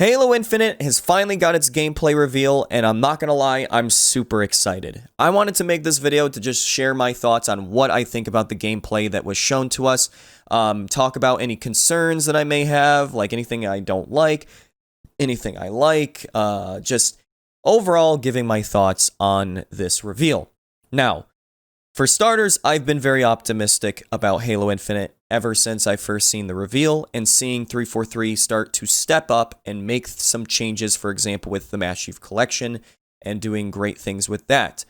Halo Infinite has finally got its gameplay reveal, and I'm not gonna lie, I'm super excited. I wanted to make this video to just share my thoughts on what I think about the gameplay that was shown to us, talk about any concerns that I may have, like anything I don't like, anything I like, just overall giving my thoughts on this reveal. Now, for starters, I've been very optimistic about Halo Infinite ever since I first seen the reveal and seeing 343 start to step up and make some changes, for example, with the Master Chief Collection and doing great things with that.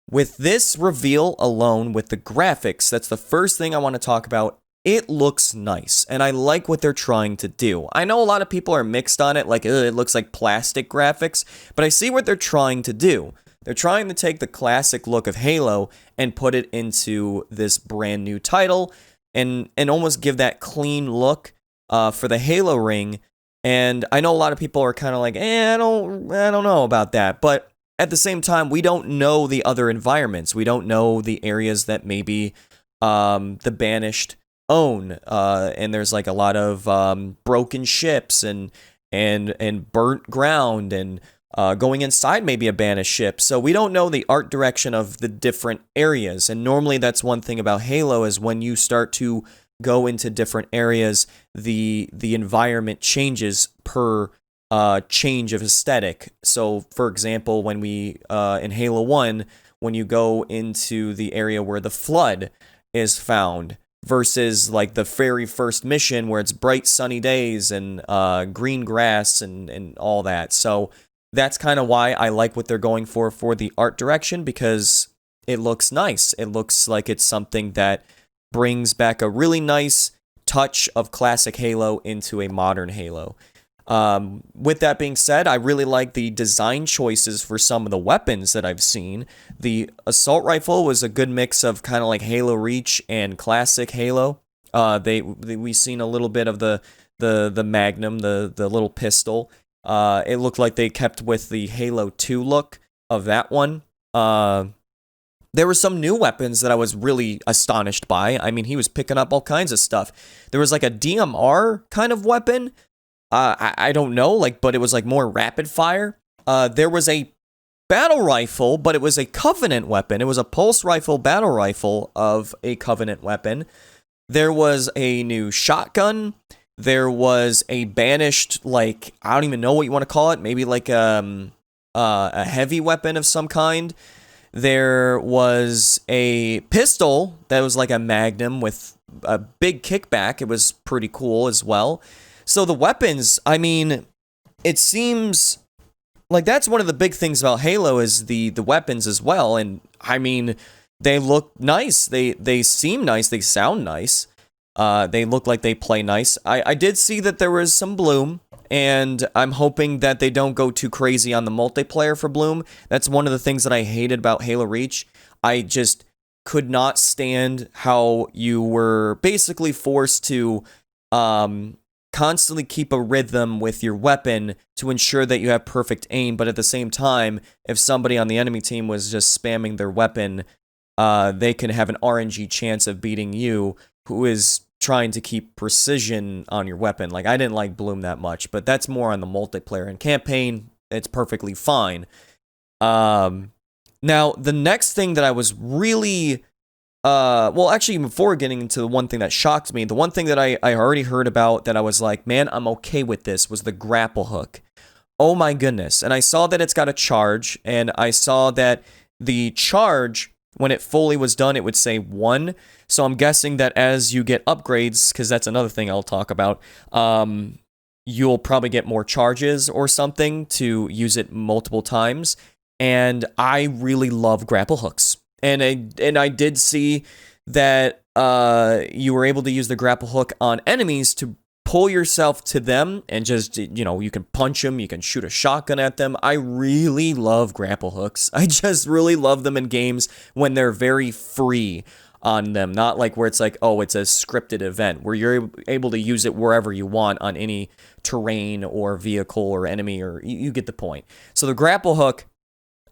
With this reveal alone, with the graphics, that's the first thing I want to talk about. It looks nice, and I like what they're trying to do. I know a lot of people are mixed on it, like, it looks like plastic graphics, but I see what they're trying to do. They're trying to take the classic look of Halo and put it into this brand new title and almost give that clean look for the Halo ring. And I know a lot of people are kind of like, I don't know about that. But at the same time, we don't know the other environments. We don't know the areas that maybe the Banished own. And there's like a lot of broken ships and burnt ground and going inside maybe a Banished ship. So we don't know the art direction of the different areas. And normally that's one thing about Halo is when you start to go into different areas, the environment changes per change of aesthetic. So for example, when we in Halo 1, when you go into the area where the Flood is found versus like the very first mission where it's bright sunny days and green grass and all that. So that's kind of why I like what they're going for the art direction, because it looks nice. It looks like it's something that brings back a really nice touch of classic Halo into a modern Halo. With that being said, I really like the design choices for some of the weapons that I've seen. The assault rifle was a good mix of kind of like Halo Reach and classic Halo. We've seen a little bit of the Magnum, the little pistol. It looked like they kept with the Halo 2 look of that one. There were some new weapons that I was really astonished by. I mean, he was picking up all kinds of stuff. There was like a DMR kind of weapon. I don't know, but it was like more rapid fire. There was a battle rifle, but it was a Covenant weapon. It was a pulse rifle battle rifle of a Covenant weapon. There was a new shotgun. There was a Banished, I don't even know what you want to call it. Maybe like a heavy weapon of some kind. There was a pistol that was like a Magnum with a big kickback. It was pretty cool as well. So the weapons, I mean, it seems like that's one of the big things about Halo is the weapons as well. And I mean, they look nice. They seem nice. They sound nice. They look like they play nice. I did see that there was some Bloom, and I'm hoping that they don't go too crazy on the multiplayer for Bloom. That's one of the things that I hated about Halo Reach. I just could not stand how you were basically forced to constantly keep a rhythm with your weapon to ensure that you have perfect aim, but at the same time, if somebody on the enemy team was just spamming their weapon, they can have an RNG chance of beating you, who is trying to keep precision on your weapon. I didn't like Bloom that much, but that's more on the multiplayer. And campaign, it's perfectly fine. Now, the next thing that I was really... well, actually, before getting into the one thing that shocked me, the one thing that I already heard about that I was like, man, I'm okay with this, was the grapple hook. Oh my goodness. And I saw that it's got a charge, and I saw that the charge, when it fully was done, it would say 1. So I'm guessing that as you get upgrades, because that's another thing I'll talk about, you'll probably get more charges or something to use it multiple times. And I really love grapple hooks. And I did see that you were able to use the grapple hook on enemies to pull yourself to them and just, you can punch them, you can shoot a shotgun at them. I really love grapple hooks. I just really love them in games when they're very free on them, not like where it's like, oh, it's a scripted event, where you're able to use it wherever you want on any terrain or vehicle or enemy, or you get the point. So the grapple hook,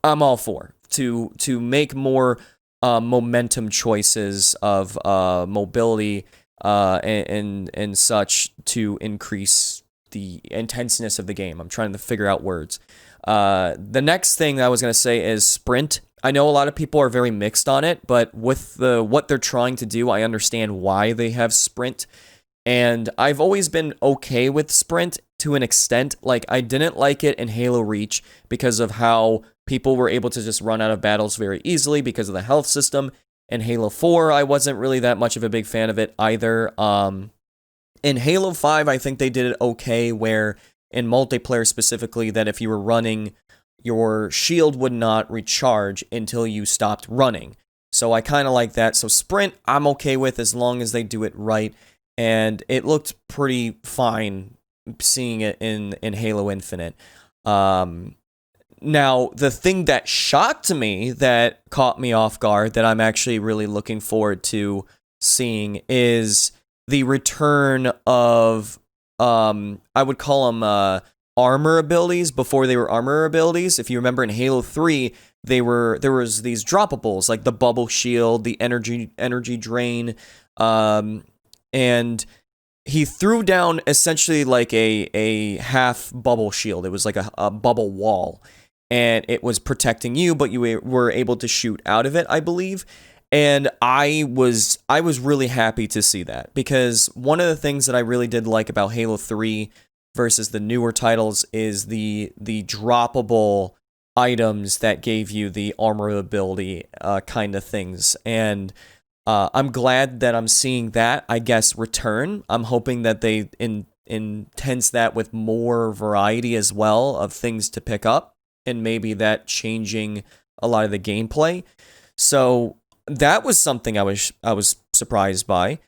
I'm all for. To make more momentum choices of mobility and such to increase intenseness of the game. I'm trying to figure out words. The next thing that I was going to say is sprint. I know a lot of people are very mixed on it, but with what they're trying to do, I understand why they have sprint. And I've always been okay with sprint to an extent. Like, I didn't like it in Halo Reach because of how people were able to just run out of battles very easily because of the health system. In Halo 4, I wasn't really that much of a big fan of it either. In Halo 5, I think they did it okay, where in multiplayer specifically, that if you were running, your shield would not recharge until you stopped running. So I kind of like that. So sprint, I'm okay with as long as they do it right. And it looked pretty fine seeing it in Halo Infinite. Now, the thing that shocked me, that caught me off guard, that I'm actually really looking forward to seeing is the return of, I would call them armor abilities before they were armor abilities. If you remember in Halo 3, there was these droppables, like the bubble shield, the energy drain, and he threw down essentially like a half bubble shield. It was like a bubble wall, and it was protecting you, but you were able to shoot out of it, I believe. And I was really happy to see that, because one of the things that I really did like about Halo 3 versus the newer titles is the droppable items that gave you the armor ability kind of things. And I'm glad that I'm seeing that, I guess, return. I'm hoping that they intense that with more variety as well of things to pick up, and maybe that changing a lot of the gameplay. So that was something I was surprised by.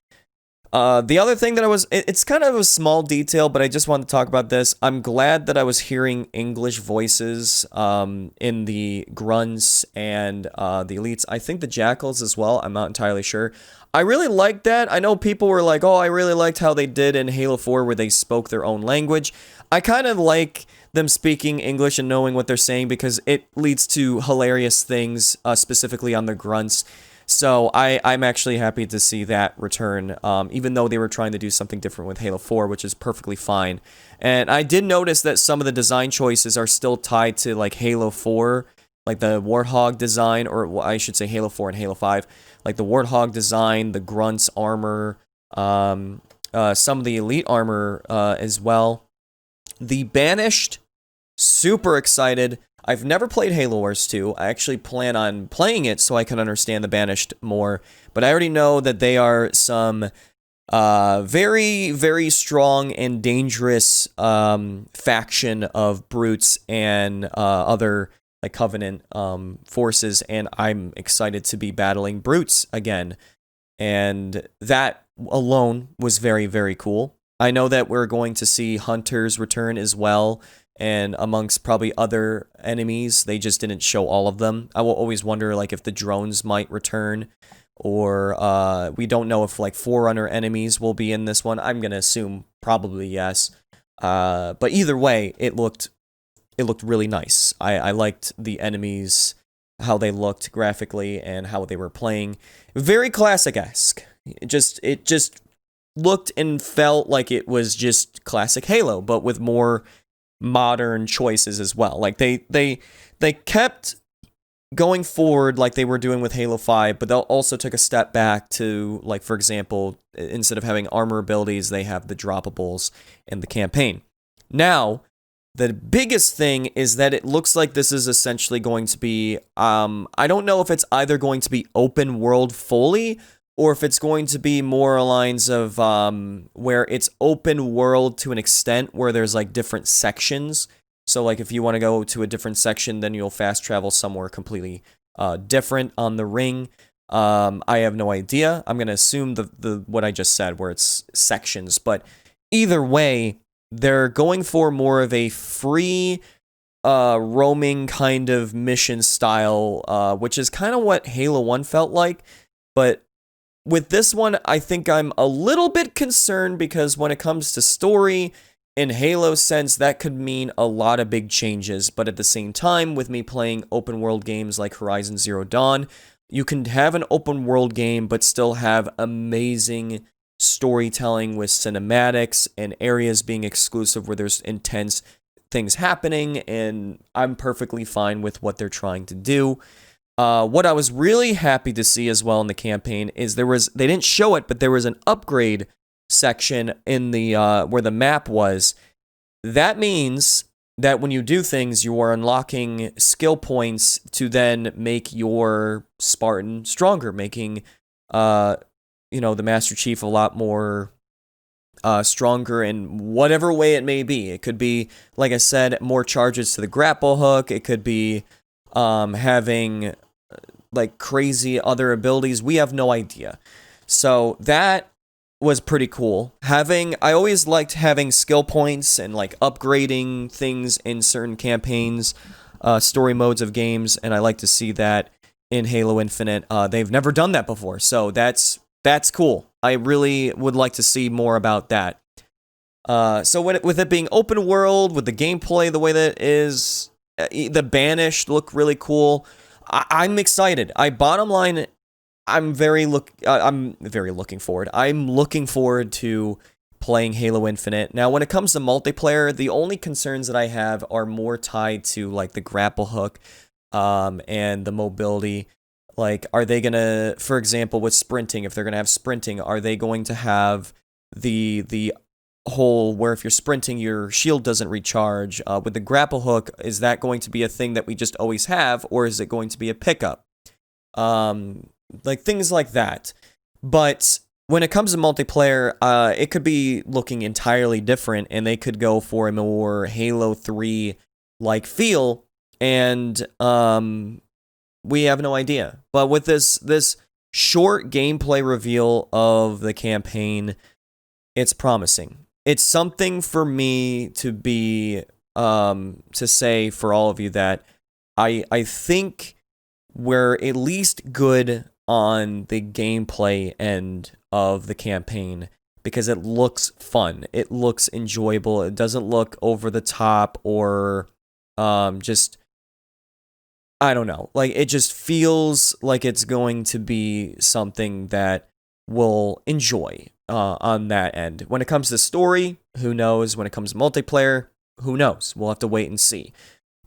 The other thing that it's kind of a small detail, but I just wanted to talk about this. I'm glad that I was hearing English voices in the grunts and the elites. I think the jackals as well. I'm not entirely sure. I really liked that. I know people were like, oh, I really liked how they did in Halo 4 where they spoke their own language. I kind of like them speaking English and knowing what they're saying, because it leads to hilarious things, specifically on the grunts. So I'm actually happy to see that return, even though they were trying to do something different with Halo 4, which is perfectly fine. And I did notice that some of the design choices are still tied to like Halo 4, like the Warthog design, or well, I should say Halo 4 and Halo 5, like the Warthog design, the grunts armor, some of the elite armor as well. The Banished, super excited. I've never played Halo Wars 2. I actually plan on playing it so I can understand the Banished more. But I already know that they are some very, very strong and dangerous faction of brutes and other like Covenant forces. And I'm excited to be battling brutes again. And that alone was very, very cool. I know that we're going to see hunters return as well, and amongst probably other enemies. They just didn't show all of them. I will always wonder like if the drones might return, or we don't know if like Forerunner enemies will be in this one. I'm gonna assume probably yes. But either way, it looked really nice. I liked the enemies, how they looked graphically and how they were playing. Very classic-esque. It just looked and felt like it was just classic Halo, but with more modern choices as well. Like they kept going forward like they were doing with Halo 5, but they also took a step back to, like, for example, instead of having armor abilities, they have the droppables in the campaign. Now, the biggest thing is that it looks like this is essentially going to be, I don't know if it's either going to be open world fully, or if it's going to be more lines of where it's open world to an extent where there's like different sections. So like if you want to go to a different section, then you'll fast travel somewhere completely different on the ring. I have no idea. I'm going to assume the what I just said, where it's sections. But either way, they're going for more of a free roaming kind of mission style, which is kind of what Halo 1 felt like. But with this one, I think I'm a little bit concerned, because when it comes to story, in Halo sense, that could mean a lot of big changes. But at the same time, with me playing open world games like Horizon Zero Dawn, you can have an open world game but still have amazing storytelling with cinematics and areas being exclusive where there's intense things happening, and I'm perfectly fine with what they're trying to do. What I was really happy to see as well in the campaign is they didn't show it, but there was an upgrade section in the where the map was. That means that when you do things, you are unlocking skill points to then make your Spartan stronger, making the Master Chief a lot more stronger in whatever way it may be. It could be, like I said, more charges to the grapple hook. It could be having like crazy other abilities. We have no idea. So that was pretty cool. I always liked having skill points and like upgrading things in certain campaigns, story modes of games, and I like to see that in Halo Infinite. They've never done that before, so that's cool. I really would like to see more about that. So with it being open world, with the gameplay the way that it is, the Banished look really cool. I'm excited. Bottom line, I'm very looking forward. I'm looking forward to playing Halo Infinite. Now, when it comes to multiplayer, the only concerns that I have are more tied to like the grapple hook, and the mobility. Like, are they gonna, for example, with sprinting, if they're gonna have sprinting, are they going to have the whole where if you're sprinting, your shield doesn't recharge? With the grapple hook, is that going to be a thing that we just always have, or is it going to be a pickup? Like things like that. But when it comes to multiplayer, it could be looking entirely different, and they could go for a more Halo 3 like feel, and we have no idea. But with this short gameplay reveal of the campaign, it's promising. It's something for me to be to say for all of you that I think we're at least good on the gameplay end of the campaign, because it looks fun. It looks enjoyable. It doesn't look over the top or just, I don't know. Like, it just feels like it's going to be something that we'll enjoy on that end. When it comes to story, who knows? When it comes to multiplayer, who knows? We'll have to wait and see.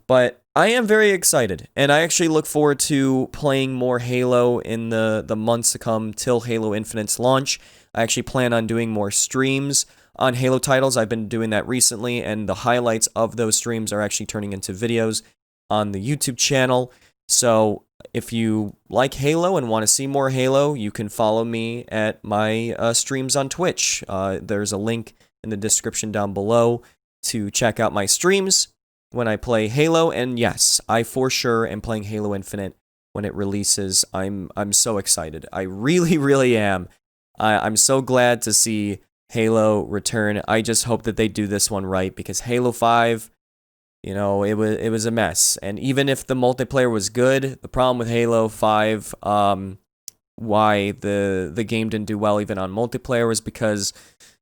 But I am very excited, and I actually look forward to playing more Halo in the months to come till Halo Infinite's launch. I actually plan on doing more streams on Halo titles. I've been doing that recently, and the highlights of those streams are actually turning into videos on the YouTube channel. So if you like Halo and want to see more Halo, you can follow me at my streams on Twitch. There's a link in the description down below to check out my streams when I play Halo. And yes, I for sure am playing Halo Infinite when it releases. I'm so excited. I really, really am. I'm so glad to see Halo return. I just hope that they do this one right, because Halo 5, it was a mess. And even if the multiplayer was good, the problem with Halo 5, why the game didn't do well even on multiplayer, was because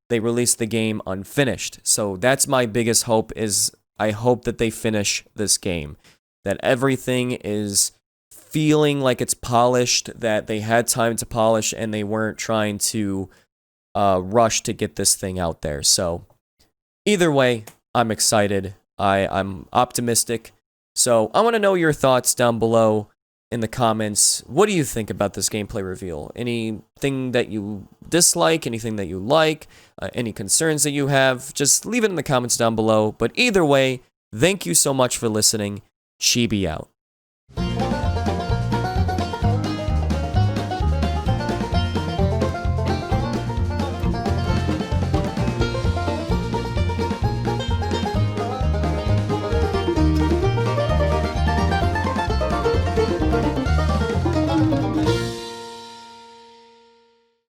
they released the game unfinished. So that's my biggest hope, is I hope that they finish this game, that everything is feeling like it's polished, that they had time to polish, and they weren't trying to rush to get this thing out there. So either way, I'm excited. I'm optimistic. So I want to know your thoughts down below in the comments. What do you think about this gameplay reveal? Anything that you dislike? Anything that you like? Any concerns that you have? Just leave it in the comments down below. But either way, thank you so much for listening. Chibi out.